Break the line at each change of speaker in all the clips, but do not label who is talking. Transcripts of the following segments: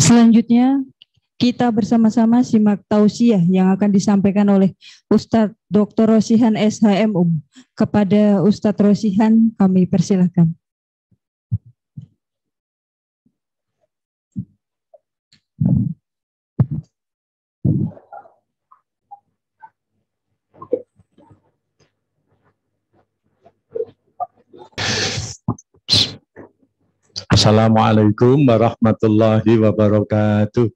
Selanjutnya, kita bersama-sama simak tausiah yang akan disampaikan oleh Ustadz Dr. Rosihan SHM. Kepada Ustadz Rosihan, kami persilahkan.
Assalamualaikum warahmatullahi wabarakatuh.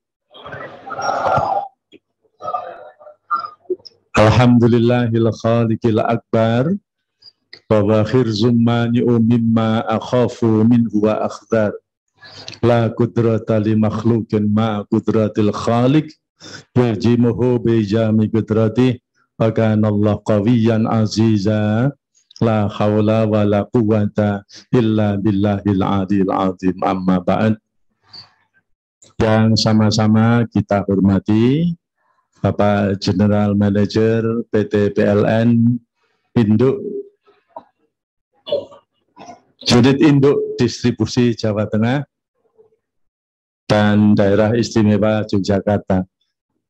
Alhamdulillahil khaliqil akbar wa wakhir zummani'u mimma akhafu minhu wa akhdar la qudrata li makhlukin ma qudratil khaliq yajimuhu bijami qudrati wa kana Allah qawiyyan aziza la hawla wa la quwwata illa billahil adil azim amma ba'd. Yang sama-sama kita hormati Bapak General Manager PT PLN Induk Unit Induk Distribusi Jawa Tengah dan Daerah Istimewa Yogyakarta.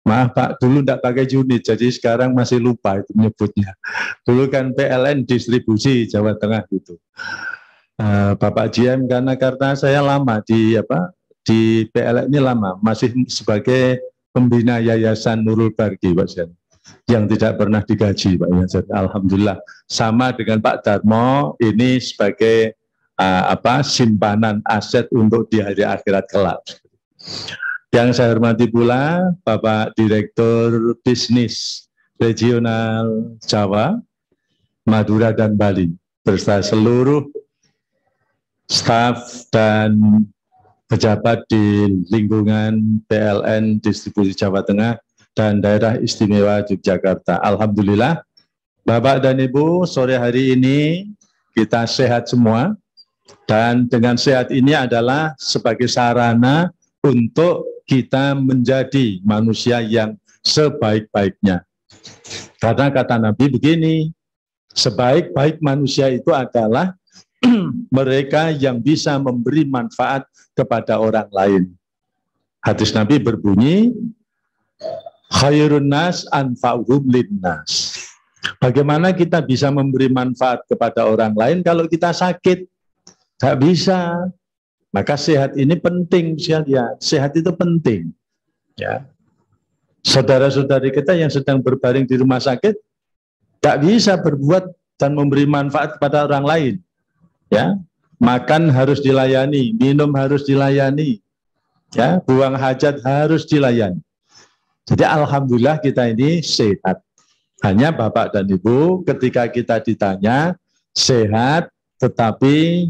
Maaf Pak, dulu tidak pakai unit, jadi sekarang masih lupa itu menyebutnya. Dulu kan PLN Distribusi Jawa Tengah gitu. Bapak GM karena saya lama di PLN ini lama, masih sebagai pembina Yayasan Nurul Barki Pak Jan, yang tidak pernah digaji Pak Jan. Alhamdulillah. Sama dengan Pak Darmo, ini sebagai simpanan aset untuk di hari akhirat kelak. Yang saya hormati pula Bapak Direktur Bisnis Regional Jawa, Madura dan Bali, beserta seluruh staf dan pejabat di lingkungan PLN Distribusi Jawa Tengah dan Daerah Istimewa Yogyakarta. Alhamdulillah, Bapak dan Ibu, sore hari ini kita sehat semua, dan dengan sehat ini adalah sebagai sarana untuk kita menjadi manusia yang sebaik-baiknya. Karena kata Nabi begini, sebaik-baik manusia itu adalah mereka yang bisa memberi manfaat kepada orang lain. Hadis Nabi berbunyi, khairun nas anfa'uhum linnas. Bagaimana kita bisa memberi manfaat kepada orang lain kalau kita sakit? Tidak bisa. Maka sehat ini penting sekalian. Sehat itu penting. Ya. Saudara-saudari kita yang sedang berbaring di rumah sakit tidak bisa berbuat dan memberi manfaat kepada orang lain. Ya, makan harus dilayani, minum harus dilayani, ya, buang hajat harus dilayani. Jadi alhamdulillah kita ini sehat. Hanya Bapak dan Ibu ketika kita ditanya sehat tetapi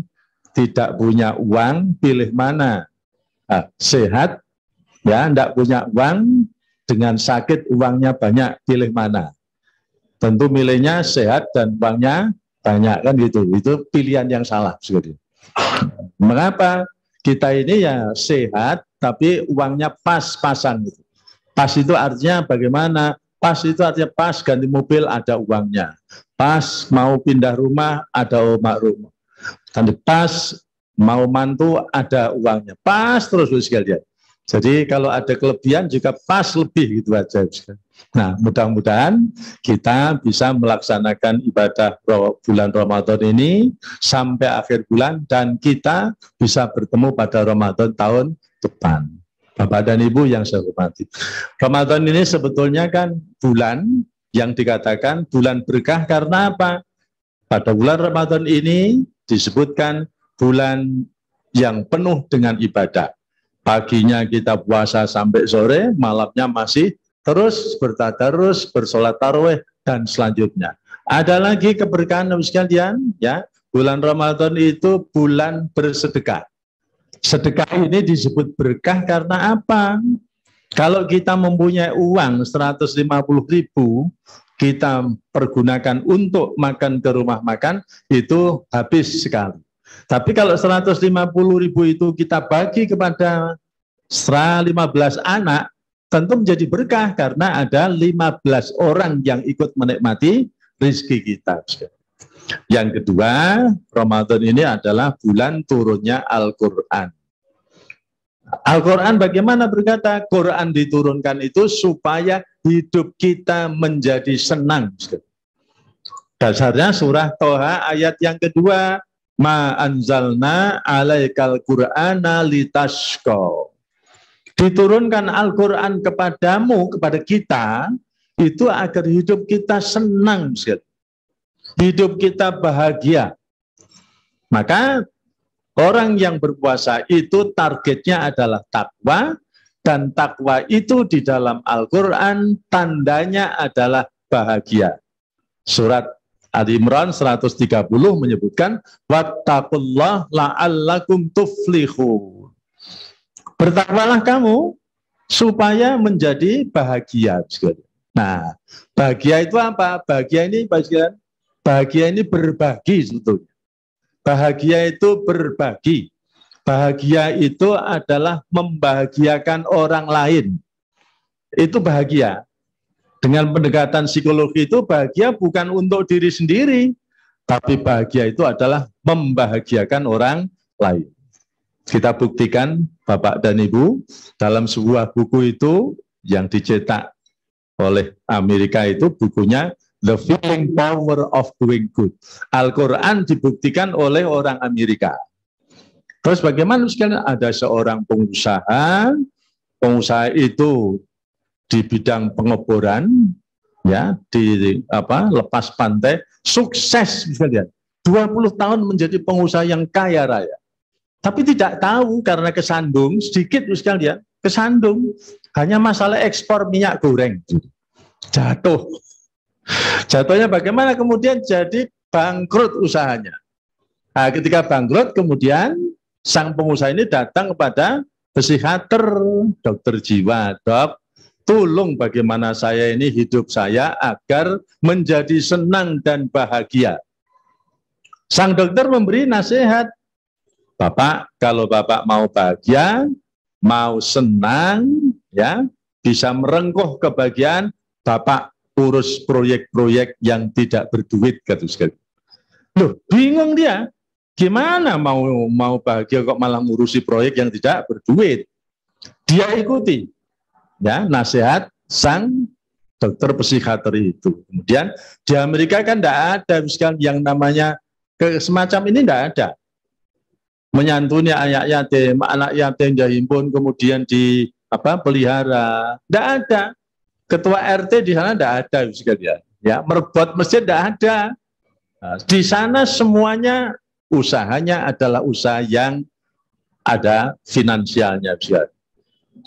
tidak punya uang, pilih mana? Nah, sehat, ya, tidak punya uang, dengan sakit uangnya banyak, pilih mana? Tentu milihnya sehat dan uangnya banyak, kan gitu. Itu pilihan yang salah. Mengapa? Kita ini ya sehat, tapi uangnya pas-pasan. Gitu. Pas itu artinya bagaimana? Pas itu artinya pas ganti mobil ada uangnya. Pas mau pindah rumah ada rumah. Dan pas mau mantu ada uangnya, pas terus sekalian. Jadi kalau ada kelebihan juga pas lebih gitu aja. Nah, mudah-mudahan kita bisa melaksanakan ibadah bulan Ramadan ini sampai akhir bulan dan kita bisa bertemu pada Ramadan tahun depan. Bapak dan Ibu yang saya hormati. Ramadan ini sebetulnya kan bulan yang dikatakan bulan berkah karena apa? Pada bulan Ramadan ini disebutkan bulan yang penuh dengan ibadah. Paginya kita puasa sampai sore, malamnya masih terus bertadarus, bersolat tarawih, dan selanjutnya. Ada lagi keberkahan sekalian, ya. Bulan Ramadan itu bulan bersedekah. Sedekah ini disebut berkah karena apa? Kalau kita mempunyai uang 150.000, kita pergunakan untuk makan ke rumah makan, itu habis sekali. Tapi kalau 150.000 itu kita bagi kepada 15 anak, tentu menjadi berkah karena ada 15 orang yang ikut menikmati rezeki kita. Yang kedua, Ramadan ini adalah bulan turunnya Al-Quran. Al-Quran bagaimana berkata? Quran diturunkan itu supaya hidup kita menjadi senang. Dasarnya surah Toha ayat yang kedua. Ma anzalna alaikal Qur'ana litashqa. Diturunkan Al-Quran kepadamu, kepada kita, itu agar hidup kita senang. Hidup kita bahagia. Maka orang yang berpuasa itu targetnya adalah takwa, dan takwa itu di dalam Al-Quran tandanya adalah bahagia. Surat Ali Imran 130 menyebutkan wattaqullah la'allakum tuflihun. Bertakwalah kamu supaya menjadi bahagia. Nah, bahagia itu apa? Bahagia ini berbagi sebetulnya. Bahagia itu berbagi. Bahagia itu adalah membahagiakan orang lain. Itu bahagia. Dengan pendekatan psikologi itu bahagia bukan untuk diri sendiri, tapi bahagia itu adalah membahagiakan orang lain. Kita buktikan Bapak dan Ibu dalam sebuah buku itu yang dicetak oleh Amerika itu bukunya The Feeling Power of Doing Good. Al-Quran dibuktikan oleh orang Amerika. Terus bagaimana sekalian? Ada seorang pengusaha itu di bidang pengeboran, ya, di lepas pantai, sukses sekalian. 20 tahun menjadi pengusaha yang kaya raya. Tapi tidak tahu karena kesandung, sedikit sekalian, kesandung. Hanya masalah ekspor minyak goreng. Jatuh. Jatuhnya bagaimana? Kemudian jadi bangkrut usahanya. Nah, ketika bangkrut kemudian sang pengusaha ini datang kepada psikiater, dokter jiwa. Dok, tolong bagaimana saya ini hidup saya agar menjadi senang dan bahagia. Sang dokter memberi nasihat, Bapak, kalau Bapak mau bahagia, mau senang, ya, bisa merengkuh kebahagiaan, Bapak urus proyek-proyek yang tidak berduit, kata sekali. Loh, bingung dia. Gimana mau bahagia kok malah ngurusi proyek yang tidak berduit? Dia ikuti ya nasihat sang dokter psikiater itu. Kemudian di Amerika kan tidak ada yang namanya semacam ini, tidak ada. Menyantuni anak yatim dihimpun kemudian pelihara, tidak ada. Ketua RT di sana tidak ada sekalian. Ya, merebut masjid tidak ada. Nah, di sana semuanya usahanya adalah usaha yang ada finansialnya.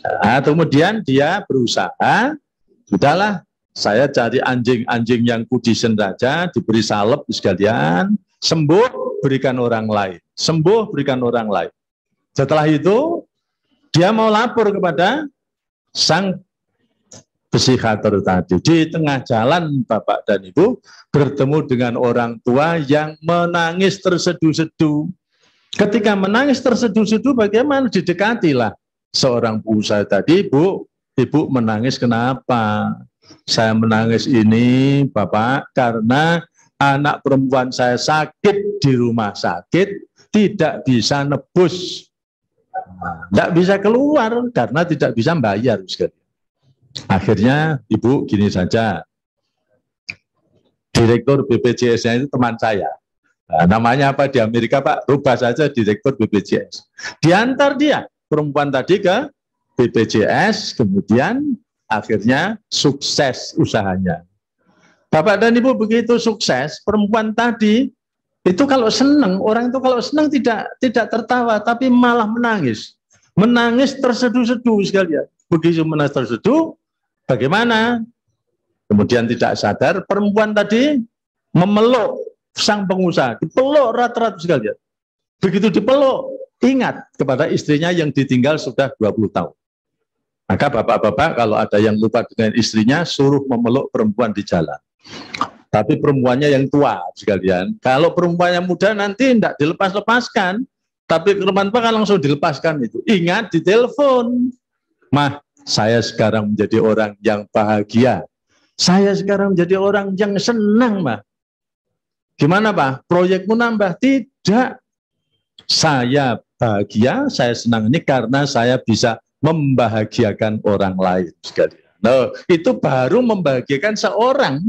Nah, kemudian dia berusaha, sudahlah saya cari anjing-anjing yang kudisen saja, diberi salep sekalian, sembuh berikan orang lain, sembuh berikan orang lain. Setelah itu dia mau lapor kepada sang psikiater tadi. Di tengah jalan Bapak dan Ibu bertemu dengan orang tua yang menangis terseduh-seduh. Ketika menangis terseduh-seduh bagaimana? Didekatilah seorang pengusaha tadi. Ibu menangis kenapa? Saya menangis ini Bapak karena anak perempuan saya sakit di rumah sakit, tidak bisa nebus, tidak bisa keluar karena tidak bisa bayar. Akhirnya Ibu gini saja, Direktur BPJS-nya itu teman saya. Nah, namanya apa di Amerika Pak? Rubah saja Direktur BPJS. Diantar dia, perempuan tadi ke BPJS, kemudian akhirnya sukses usahanya. Bapak dan Ibu begitu sukses, perempuan tadi itu kalau senang, orang itu kalau senang tidak tertawa, tapi malah menangis. Menangis terseduh-seduh sekalian. Begitu menangis terseduh, bagaimana? Kemudian tidak sadar, perempuan tadi memeluk sang pengusaha, dipeluk erat-erat sekalian. Begitu dipeluk, ingat kepada istrinya yang ditinggal sudah 20 tahun. Maka bapak-bapak kalau ada yang lupa dengan istrinya, suruh memeluk perempuan di jalan. Tapi perempuannya yang tua sekalian. Kalau perempuannya muda nanti tidak dilepas-lepaskan. Tapi perempuan kan langsung dilepaskan itu. Ingat, ditelepon. Mah, saya sekarang menjadi orang yang bahagia. Saya sekarang menjadi orang yang senang, Mah. Gimana, Pak? Proyekmu nambah? Tidak. Saya bahagia, saya senang ini karena saya bisa membahagiakan orang lain sekalian. Nah, itu baru membahagiakan seorang.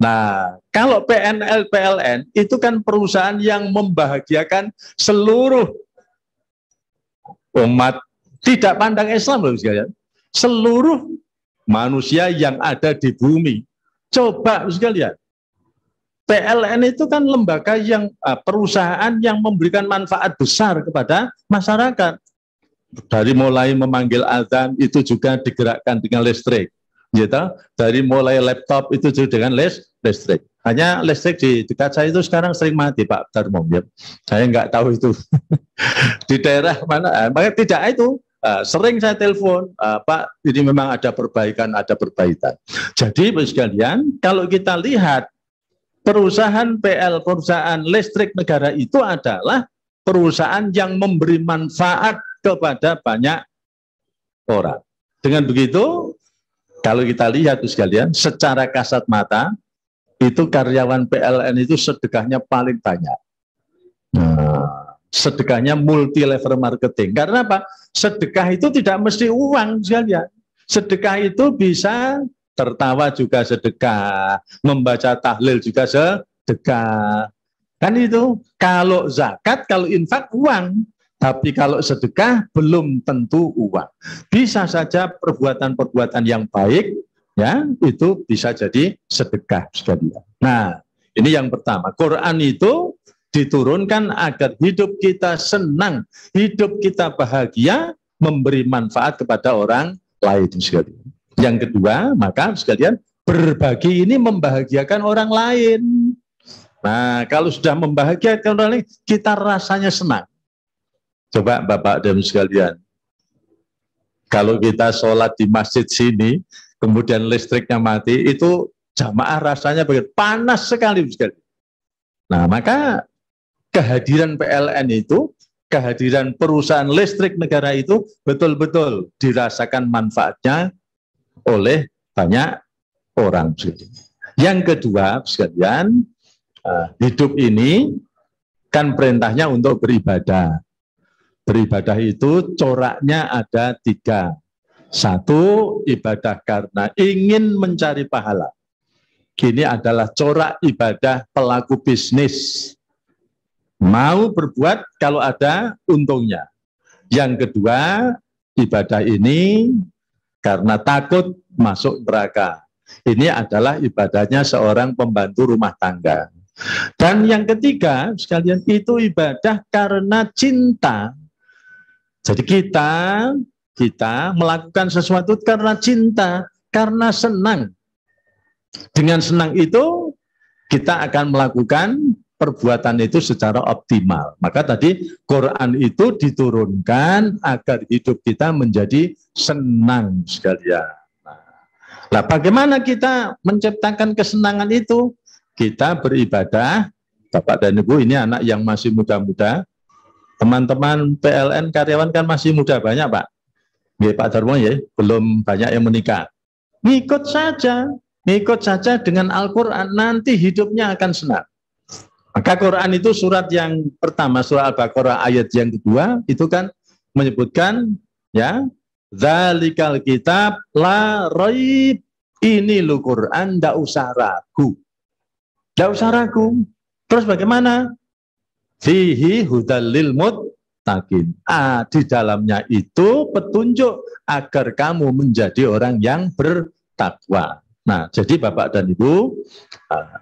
Nah, kalau PNL, PLN itu kan perusahaan yang membahagiakan seluruh umat, tidak pandang Islam loh sekalian. Seluruh manusia yang ada di bumi. Coba sekalian. PLN itu kan lembaga yang perusahaan yang memberikan manfaat besar kepada masyarakat. Dari mulai memanggil azan itu juga digerakkan dengan listrik, gitu. Dari mulai laptop itu juga dengan listrik. Hanya listrik di dekat saya itu sekarang sering mati, Pak Darmo. Ya. Saya nggak tahu itu di daerah mana. Makanya tidak itu. Sering saya telepon, Pak, ini memang ada perbaikan, ada perbaikan. Jadi, sekalian, kalau kita lihat perusahaan PL, perusahaan listrik negara itu adalah perusahaan yang memberi manfaat kepada banyak orang. Dengan begitu, kalau kita lihat sekalian, secara kasat mata, itu karyawan PLN itu sedekahnya paling banyak. Sedekahnya multi level marketing. Karena apa? Sedekah itu tidak mesti uang sekalian. Sedekah itu bisa tertawa juga sedekah, membaca tahlil juga sedekah. Kan itu, kalau zakat, kalau infak uang, tapi kalau sedekah belum tentu uang. Bisa saja perbuatan-perbuatan yang baik, ya itu bisa jadi sedekah sekalian. Nah, ini yang pertama. Quran itu diturunkan agar hidup kita senang, hidup kita bahagia, memberi manfaat kepada orang lain sekalian. Yang kedua, maka sekalian berbagi ini membahagiakan orang lain. Nah, kalau sudah membahagiakan orang lain, kita rasanya senang. Coba Bapak dan sekalian, kalau kita sholat di masjid sini, kemudian listriknya mati, itu jamaah rasanya begitu panas sekali. Nah, maka kehadiran PLN itu, kehadiran perusahaan listrik negara itu betul-betul dirasakan manfaatnya oleh banyak orang. Yang kedua, sekalian, hidup ini kan perintahnya untuk beribadah. Beribadah itu coraknya ada 3. 1, ibadah karena ingin mencari pahala. Ini adalah corak ibadah pelaku bisnis. Mau berbuat kalau ada untungnya. Yang kedua, ibadah ini karena takut masuk neraka. Ini adalah ibadahnya seorang pembantu rumah tangga. Dan yang ketiga, sekalian, itu ibadah karena cinta. Jadi kita melakukan sesuatu karena cinta, karena senang. Dengan senang itu, kita akan melakukan perbuatan itu secara optimal. Maka tadi Quran itu diturunkan agar hidup kita menjadi senang sekalian. Nah, bagaimana kita menciptakan kesenangan itu? Kita beribadah. Bapak dan Ibu, ini anak yang masih muda-muda. Teman-teman PLN karyawan kan masih muda banyak, Pak. Ya, Pak Darmo ya, belum banyak yang menikah. Ngikut saja dengan Al-Quran, nanti hidupnya akan senang. Maka Quran itu surat yang pertama, surah Al-Baqarah ayat yang kedua, itu kan menyebutkan, ya, dzalikal kitab la raib, ini lo Quran, ndak usah ragu. Ndak usah ragu. Terus bagaimana? Fihi hudal lil muttaqin. Di dalamnya itu petunjuk agar kamu menjadi orang yang bertakwa. Nah, jadi Bapak dan Ibu,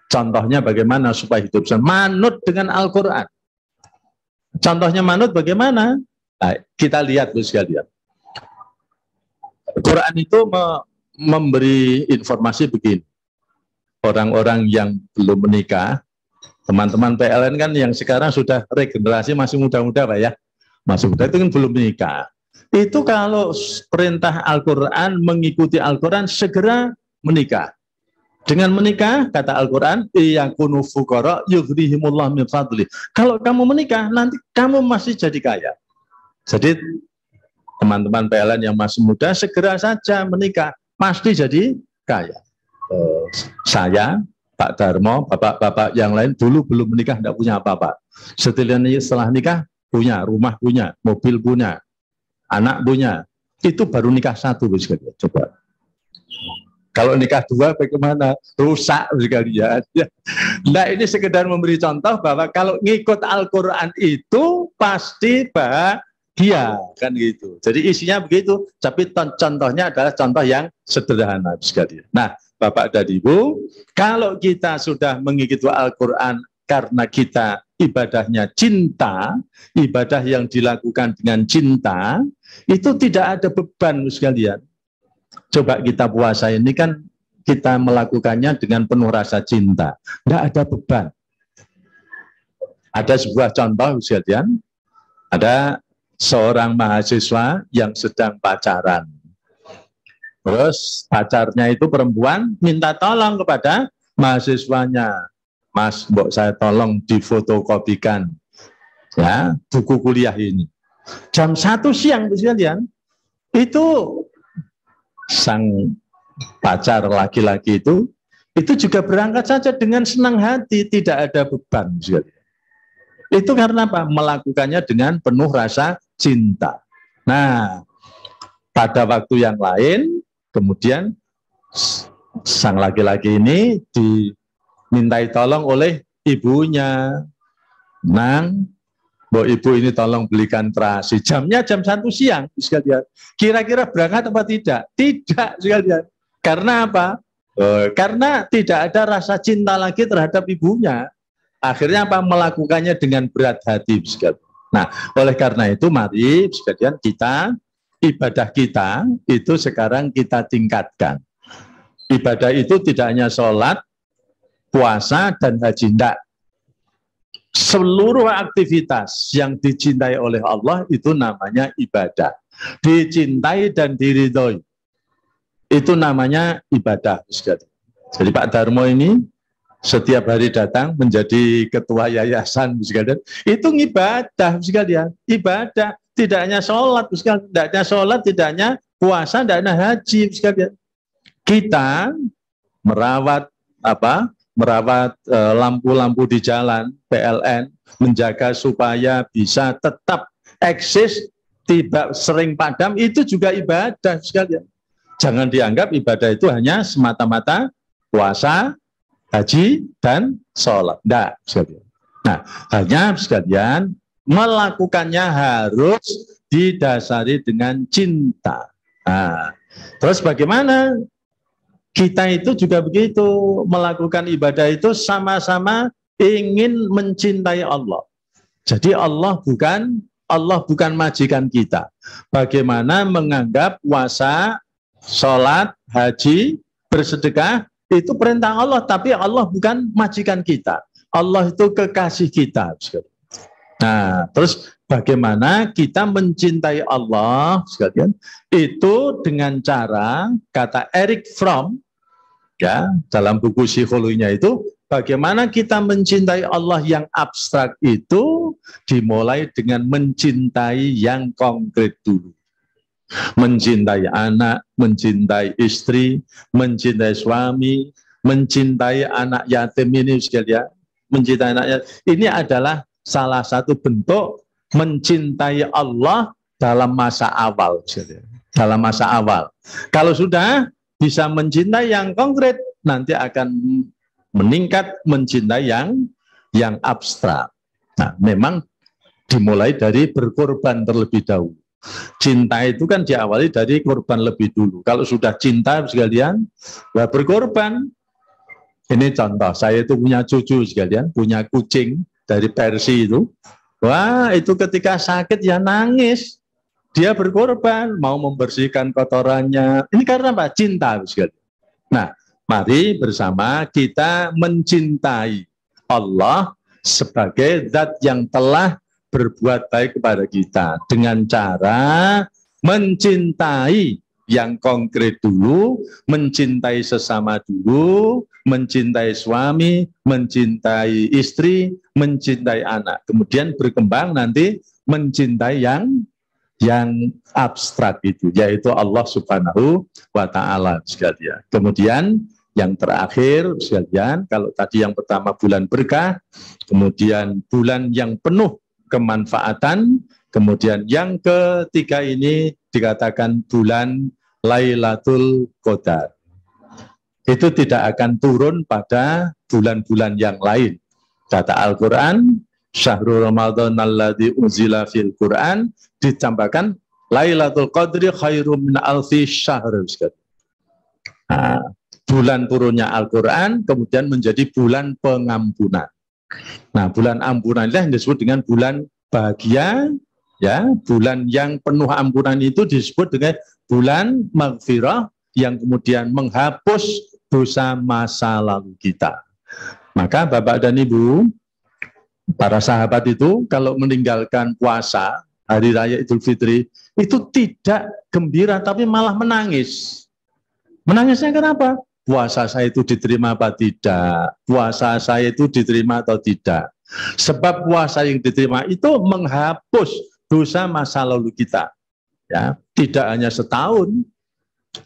contohnya bagaimana supaya hidup manut dengan Al-Quran. Contohnya manut bagaimana? Nah, kita lihat Bu sekalian. Quran itu memberi informasi begini. Orang-orang yang belum menikah, teman-teman PLN kan yang sekarang sudah regenerasi masih muda-muda Pak ya. Masih muda itu kan belum menikah. Itu kalau perintah Al-Quran, mengikuti Al-Quran, segera menikah. Dengan menikah, kata Al-Quran, iyakunu fuqara yughnihimullah min fadli. Kalau kamu menikah, nanti kamu masih jadi kaya. Jadi teman-teman PLN yang masih muda, segera saja menikah, pasti jadi kaya. Saya, Pak Darmo, bapak-bapak yang lain dulu belum menikah, tidak punya apa-apa. Setelah nikah punya, rumah punya, mobil punya, anak punya, itu baru nikah satu, sekalian. Coba. Kalau nikah dua bagaimana? Rusak sekalian. Nah, ini sekedar memberi contoh bahwa kalau ngikut Al-Quran itu pasti bahagia, kan gitu. Jadi isinya begitu, tapi contohnya adalah contoh yang sederhana sekalian. Nah, Bapak dan Ibu, kalau kita sudah mengikuti Al-Quran karena kita ibadahnya cinta, ibadah yang dilakukan dengan cinta, itu tidak ada beban sekalian. Coba kita puasa ini kan kita melakukannya dengan penuh rasa cinta, tidak ada beban. Ada sebuah contoh sekalian, ada seorang mahasiswa yang sedang pacaran. Terus pacarnya itu perempuan minta tolong kepada mahasiswanya, Mas, mbok saya tolong difotokopikan ya buku kuliah ini. Jam 1 siang sekalian, itu sang pacar laki-laki itu juga berangkat saja dengan senang hati, tidak ada beban. Itu karena apa? Melakukannya dengan penuh rasa cinta. Nah, pada waktu yang lain, kemudian sang laki-laki ini dimintai tolong oleh ibunya. Nang, Mbok Ibu ini tolong belikan terasi. Jamnya jam 1 siang, sekalian. Kira-kira berangkat apa tidak? Tidak, sekalian. Karena apa? Karena tidak ada rasa cinta lagi terhadap ibunya. Akhirnya apa? Melakukannya dengan berat hati, sekalian. Nah, oleh karena itu mari, sekalian, ibadah kita itu sekarang kita tingkatkan. Ibadah itu tidak hanya sholat, puasa, dan haji. Tidak. Seluruh aktivitas yang dicintai oleh Allah itu namanya ibadah. Dicintai dan diridhoi. Itu namanya ibadah. Jadi Pak Darmo ini setiap hari datang menjadi ketua yayasan. Itu ibadah sekalian. Ibadah. Tidak hanya sholat. Tidak hanya sholat, tidak hanya puasa, tidak hanya haji sekalian. Kita merawat lampu-lampu di jalan, PLN, menjaga supaya bisa tetap eksis, tidak sering padam, itu juga ibadah sekalian. Jangan dianggap ibadah itu hanya semata-mata puasa, haji, dan sholat. Tidak, sekalian. Nah, hanya sekalian, melakukannya harus didasari dengan cinta. Nah, terus bagaimana? Kita itu juga begitu, melakukan ibadah itu sama-sama ingin mencintai Allah. Jadi Allah bukan majikan kita. Bagaimana menganggap puasa, sholat, haji, bersedekah, itu perintah Allah, tapi Allah bukan majikan kita. Allah itu kekasih kita. Nah, terus bagaimana kita mencintai Allah sekalian? Itu dengan cara, kata Eric Fromm, ya, dalam buku psikologinya itu, bagaimana kita mencintai Allah yang abstrak itu dimulai dengan mencintai yang konkret dulu. Mencintai anak, mencintai istri, mencintai suami, mencintai anak yatim ini sekalian, mencintai anak yatim. Ini adalah salah satu bentuk mencintai Allah dalam masa awal. Dalam masa awal. Kalau sudah bisa mencintai yang konkret, nanti akan meningkat mencintai yang abstrak. Nah, memang dimulai dari berkorban terlebih dahulu. Cinta itu kan diawali dari korban lebih dulu. Kalau sudah cinta sekalian, berkorban. Ini contoh, saya itu punya cucu sekalian, punya kucing dari Persia itu. Wah, itu ketika sakit ya nangis. Dia berkorban, mau membersihkan kotorannya. Ini karena apa? Cinta. Nah, mari bersama kita mencintai Allah sebagai zat yang telah berbuat baik kepada kita. Dengan cara mencintai yang konkret dulu, mencintai sesama dulu, mencintai suami, mencintai istri, mencintai anak. Kemudian berkembang nanti mencintai yang abstrak itu, yaitu Allah Subhanahu wa Ta'ala sekalian. Kemudian yang terakhir sekalian, kalau tadi yang pertama bulan berkah, kemudian bulan yang penuh kemanfaatan. Kemudian yang ketiga ini dikatakan bulan Lailatul Qadar. Itu tidak akan turun pada bulan-bulan yang lain. Kata Al-Quran, Syahrul Ramadan alladzi unzila fil Quran, ditambahkan Lailatul Qadri khairum min alfi syahr. Nah, bulan turunnya Al-Quran kemudian menjadi bulan pengampunan. Nah, bulan ampunan yang disebut dengan bulan bahagia, ya, bulan yang penuh ampunan itu disebut dengan bulan maghfirah yang kemudian menghapus dosa masa lalu kita. Maka Bapak dan Ibu, para sahabat itu kalau meninggalkan puasa hari raya Idul Fitri itu tidak gembira tapi malah menangis. Menangisnya kenapa? Puasa saya itu diterima apa tidak? Puasa saya itu diterima atau tidak? Sebab puasa yang diterima itu menghapus dosa masa lalu kita. Ya, tidak hanya setahun.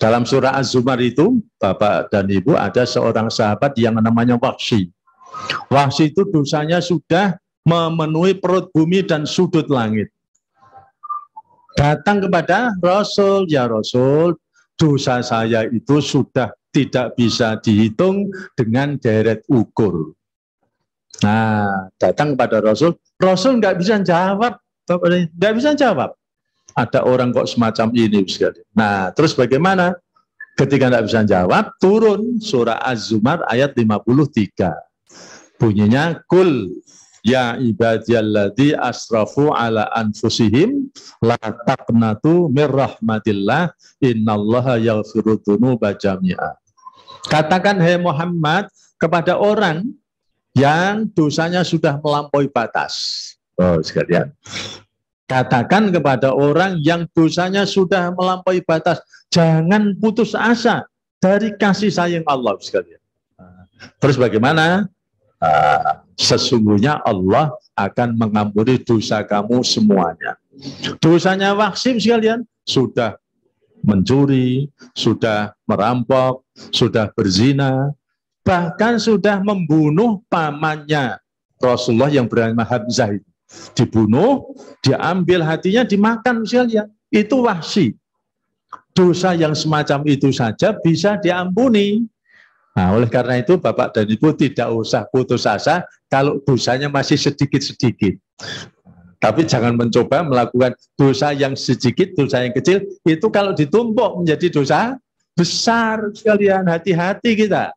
Dalam surah Az-Zumar itu, Bapak dan Ibu, ada seorang sahabat yang namanya Wahsy. Wahsy itu dosanya sudah memenuhi perut bumi dan sudut langit. Datang kepada Rasul, ya Rasul, dosa saya itu sudah tidak bisa dihitung dengan deret ukur. Nah, datang kepada Rasul, Rasul nggak bisa jawab, nggak bisa jawab. Ada orang kok semacam ini sekali. Nah, terus bagaimana? Ketika nggak bisa jawab, turun surah Az-Zumar ayat 53. Bunyinya, Kul ya ibadiyalladzi asrafu ala anfusihim la taqnatu mir rahmatillah innallaha yaghfiru dzunuba jami'a. Katakan, hai Muhammad, kepada orang yang dosanya sudah melampaui batas. Oh, sekalian. Katakan kepada orang yang dosanya sudah melampaui batas, jangan putus asa dari kasih sayang Allah sekalian. Terus bagaimana? Sesungguhnya Allah akan mengampuni dosa kamu semuanya. Dosanya Wahsy sekalian sudah mencuri, sudah merampok, sudah berzina, bahkan sudah membunuh pamannya Rasulullah yang bernama Hamzah itu. Dibunuh, diambil hatinya, dimakan sekalian. Itu Wahsy. Dosa yang semacam itu saja bisa diampuni. Nah, oleh karena itu Bapak dan Ibu tidak usah putus asa kalau dosanya masih sedikit-sedikit. Tapi jangan mencoba melakukan dosa yang sedikit, dosa yang kecil, itu kalau ditumpuk menjadi dosa besar sekalian. Hati-hati kita.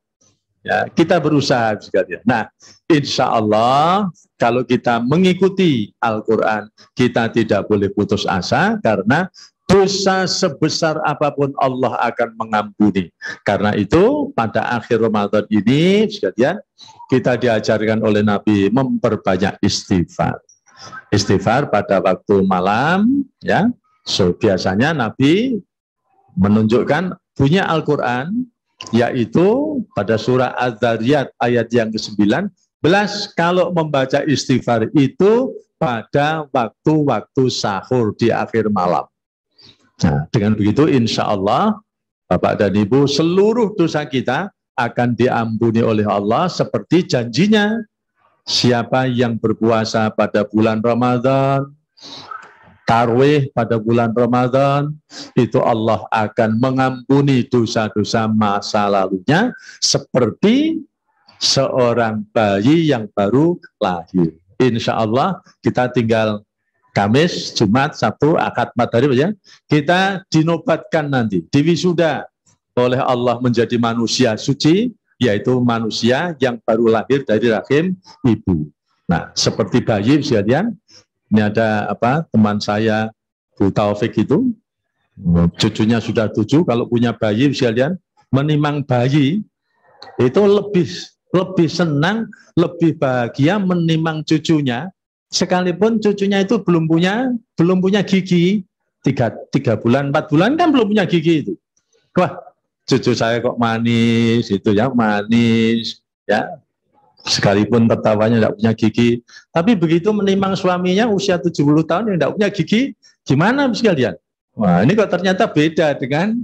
Ya, kita berusaha sekalian. Nah, insya Allah kalau kita mengikuti Al-Quran, kita tidak boleh putus asa karena dosa sebesar apapun Allah akan mengampuni. Karena itu pada akhir Ramadan ini sekalian, kita diajarkan oleh Nabi memperbanyak istighfar. Istighfar pada waktu malam, ya. So, biasanya Nabi menunjukkan bunyi Al-Quran, yaitu pada surah Az-Zariyat ayat yang ke-9, kalau membaca istighfar itu pada waktu-waktu sahur di akhir malam. Nah, dengan begitu insya Allah Bapak dan Ibu, seluruh dosa kita akan diampuni oleh Allah seperti janjinya. Siapa yang berpuasa pada bulan Ramadan, tarawih pada bulan Ramadan, itu Allah akan mengampuni dosa-dosa masa lalunya seperti seorang bayi yang baru lahir. Insya Allah kita tinggal Kamis, Jumat, Sabtu, Ahad, Maghrib ya. Kita dinobatkan nanti, diwisuda oleh Allah menjadi manusia suci, yaitu manusia yang baru lahir dari rahim ibu. Nah, seperti bayi sekalian, ini ada teman saya Bu Taufik itu, cucunya sudah 7, kalau punya bayi sekalian, menimang bayi itu lebih senang, lebih bahagia menimang cucunya, sekalipun cucunya itu belum punya gigi, 3 bulan, 4 bulan kan belum punya gigi itu. Wah, cucu saya kok manis, itu ya manis, ya. Sekalipun tertawanya tidak punya gigi, tapi begitu menimang suaminya usia 70 tahun yang tidak punya gigi, gimana sekalian? Wah, ini kok ternyata beda dengan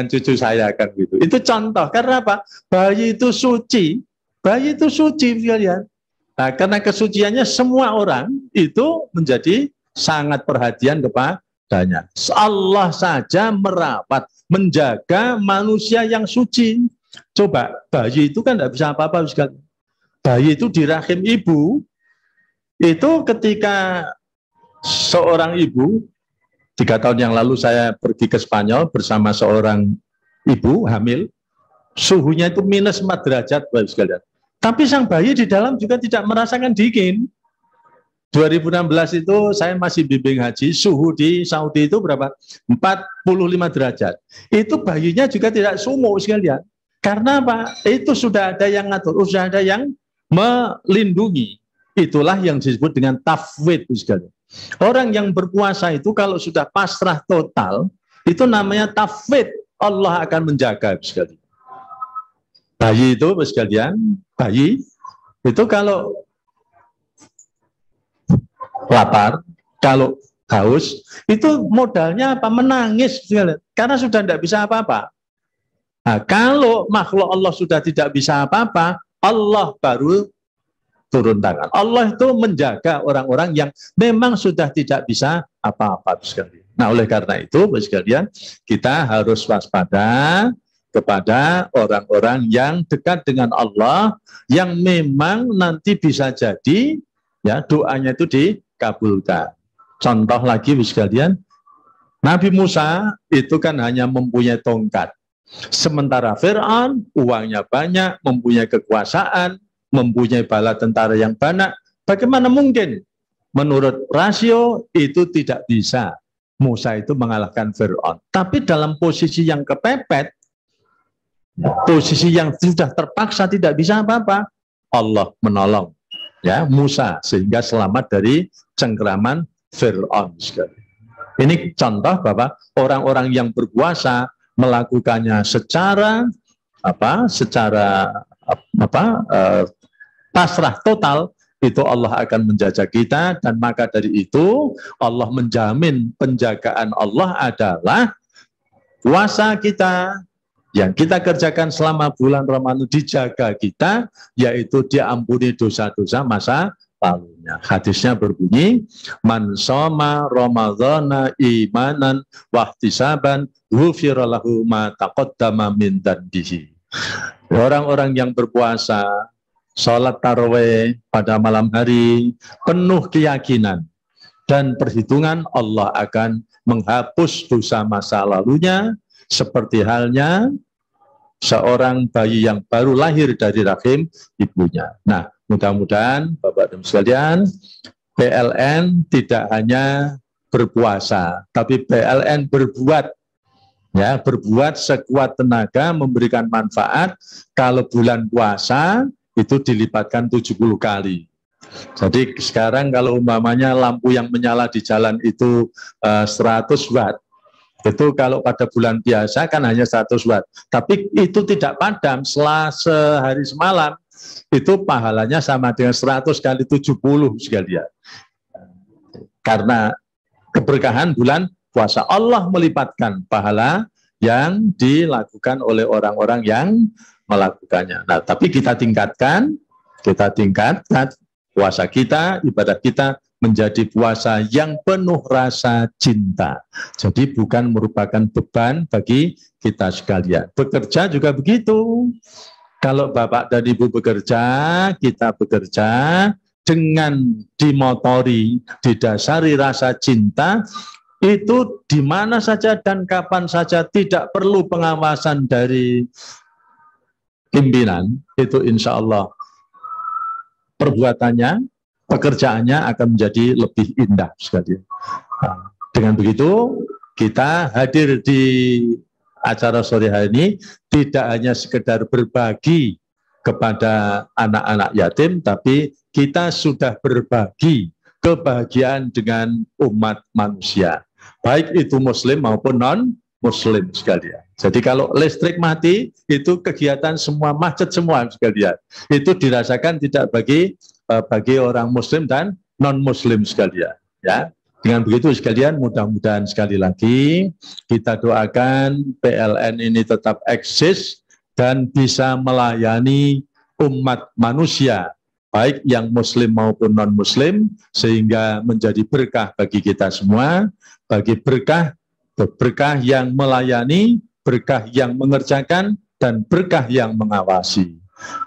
cucu saya kan gitu. Itu contoh, karena apa? Bayi itu suci sekalian. Nah, karena kesuciannya semua orang itu menjadi sangat perhatian kepadanya. Allah saja merawat, menjaga manusia yang suci. Coba, bayi itu kan tidak bisa apa-apa. Bayi itu di rahim ibu, itu ketika seorang ibu, 3 tahun yang lalu saya pergi ke Spanyol bersama seorang ibu hamil, suhunya itu minus 4 derajat, Bapak sekalian. Tapi sang bayi di dalam juga tidak merasakan dingin. 2016 itu saya masih bimbing haji, suhu di Saudi itu berapa? 45 derajat. Itu bayinya juga tidak sumuk sekalian. Karena apa? Itu sudah ada yang ngatur, sudah ada yang melindungi. Itulah yang disebut dengan tafwid sekalian. Orang yang berpuasa itu kalau sudah pasrah total, itu namanya tafwid. Allah akan menjaga sekalian. Bayi itu sekalian, bayi itu kalau lapar, kalau haus, itu modalnya apa? Menangis, karena sudah tidak bisa apa-apa. Nah, kalau makhluk Allah sudah tidak bisa apa-apa, Allah baru turun tangan. Allah itu menjaga orang-orang yang memang sudah tidak bisa apa-apa sekali. Nah, oleh karena itu, sekalian, kita harus waspada kepada orang-orang yang dekat dengan Allah, yang memang nanti bisa jadi ya doanya itu dikabulkan. Contoh lagi sekalian, Nabi Musa itu kan hanya mempunyai tongkat. Sementara Fir'aun uangnya banyak, mempunyai kekuasaan, mempunyai bala tentara yang banyak. Bagaimana mungkin? Menurut rasio itu tidak bisa Musa itu mengalahkan Fir'aun. Tapi dalam posisi yang kepepet, posisi yang sudah terpaksa tidak bisa apa-apa, Allah menolong ya Musa sehingga selamat dari cengkeraman Fir'aun. Ini contoh bahwa orang-orang yang berpuasa melakukannya secara pasrah total, itu Allah akan menjaga kita, dan maka dari itu Allah menjamin penjagaan Allah adalah puasa kita yang kita kerjakan selama bulan Ramadan dijaga kita, yaitu diampuni dosa-dosa masa lalunya. Hadisnya berbunyi, man shoma ramadhana imanan wahtisaban ghufira lahu ma taqaddama min dzambihi. Orang-orang yang berpuasa, sholat tarawih pada malam hari, penuh keyakinan dan perhitungan Allah akan menghapus dosa masa lalunya, seperti halnya seorang bayi yang baru lahir dari rahim ibunya. Nah, mudah-mudahan Bapak dan sekalian, PLN tidak hanya berpuasa, tapi PLN berbuat sekuat tenaga, memberikan manfaat. Kalau bulan puasa itu dilipatkan 70 kali. Jadi sekarang kalau umpamanya lampu yang menyala di jalan itu 100 watt, itu kalau pada bulan biasa kan hanya 100 watt. Tapi itu tidak padam setelah sehari semalam. Itu pahalanya sama dengan 100 kali 70 sekalian. Karena keberkahan bulan puasa, Allah melipatkan pahala yang dilakukan oleh orang-orang yang melakukannya. Nah, tapi kita tingkatkan puasa kita, ibadah kita menjadi puasa yang penuh rasa cinta. Jadi bukan merupakan beban bagi kita sekalian. Bekerja juga begitu. Kalau Bapak dan Ibu bekerja, kita bekerja dengan dimotori, didasari rasa cinta, itu di mana saja dan kapan saja, tidak perlu pengawasan dari pimpinan, itu insya Allah perbuatannya, pekerjaannya akan menjadi lebih indah sekali. Nah, dengan begitu kita hadir di acara sore hari ini tidak hanya sekedar berbagi kepada anak-anak yatim, tapi kita sudah berbagi kebahagiaan dengan umat manusia, baik itu muslim maupun non-muslim sekalian. Jadi kalau listrik mati, itu kegiatan semua macet semua sekalian. Itu dirasakan tidak bagi orang muslim dan non-muslim sekalian. Ya, dengan begitu sekalian, mudah-mudahan sekali lagi kita doakan PLN ini tetap eksis dan bisa melayani umat manusia baik yang muslim maupun non-muslim, sehingga menjadi berkah bagi kita semua, bagi berkah yang melayani, berkah yang mengerjakan, dan berkah yang mengawasi.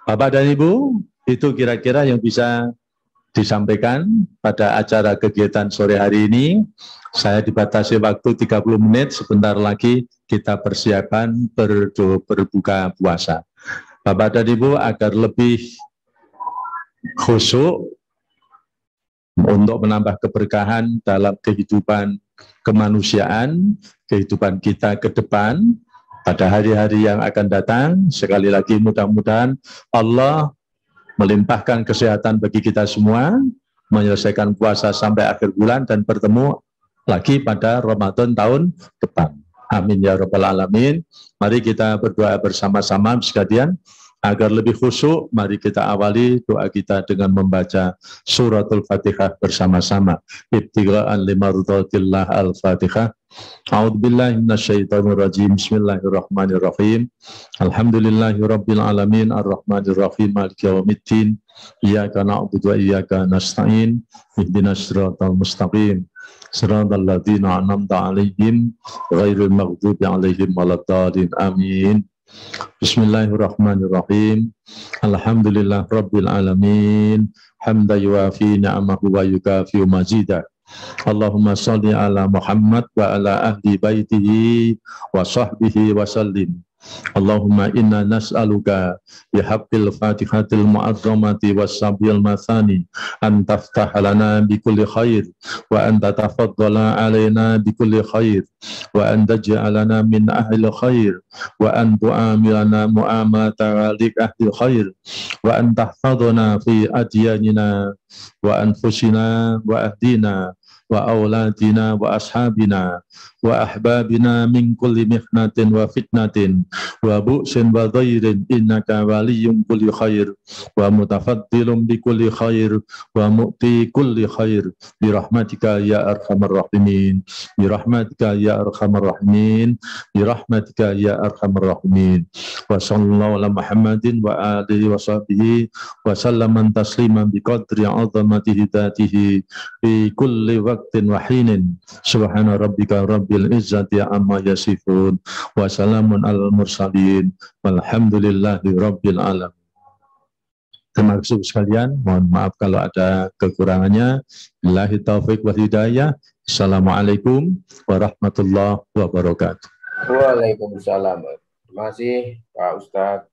Bapak dan Ibu, itu kira-kira yang bisa disampaikan pada acara kegiatan sore hari ini. Saya dibatasi waktu 30 menit, sebentar lagi kita persiapan berbuka puasa. Bapak dan Ibu, agar lebih khusyuk untuk menambah keberkahan dalam kehidupan kemanusiaan, kehidupan kita ke depan, pada hari-hari yang akan datang, sekali lagi mudah-mudahan Allah melimpahkan kesehatan bagi kita semua, menyelesaikan puasa sampai akhir bulan, dan bertemu lagi pada Ramadan tahun depan. Amin ya rabbal alamin. Mari kita berdoa bersama-sama sekalian. Agar lebih khusyuk, mari kita awali doa kita dengan membaca suratul Fatihah bersama-sama. Ibtigha'an limardatillah al-Fatihah. A'udzubillahi minasyaitonirrajim. Bismillahirrahmanirrahim. Alhamdulillahirabbil alamin arrahmanirrahim maliki yaumiddin. Iyyaka na'budu wa iyyaka nasta'in. Ihdinas siratal mustaqim. Siratal ladzina an'amta 'alaihim ghairil maghdubi 'alaihim waladdallin. Amin. Bismillahirrahmanirrahim. Alhamdulillah Rabbil Alamin. Hamda yuafi ni'amahu wa yukafi mazidah. Allahumma salli ala Muhammad wa ala ahli baitihi wa sahbihi wa sallim. Allahumma inna nas'aluka bihaqqil fatihatil mu'azzamati wassabil mathani an taftah lana bikulli khair wa an tatafaddala alaina bikulli khair wa an taj'alana min ahli khair wa an tu'amilana mu'amata lik ahli khair wa an tahfadhana fi adyanina wa anfusina wa ahdina wa auladina wa ashabina wa ahbabina min kulli mihnatin wa fitnatin wa bu'sin wa dhairin innaka waliyyun kulli khair wa mutafaddilun bi kulli khair wa mu'ti kulli khair bi rahmatika ya arhamar rahimin bi rahmatika ya arhamar rahimin bi rahmatika ya arhamar rahimin wa sallallahu ala Muhammadin wa alihi wa sahbihi wa sallaman tasliman bi qadri 'azamatihi dzatihi bi kulli waqtin wa hinin. Subhana rabbika rabbil izzati amma yasifun wa salamun alal mursalin walhamdulillahi rabbil alamin. Terima kasih sekalian, mohon maaf kalau ada kekurangannya. Billahi taufik wal hidayah. Assalamualaikum warahmatullahi wabarakatuh.
Waalaikumsalam. Terima kasih Pak Ustadz.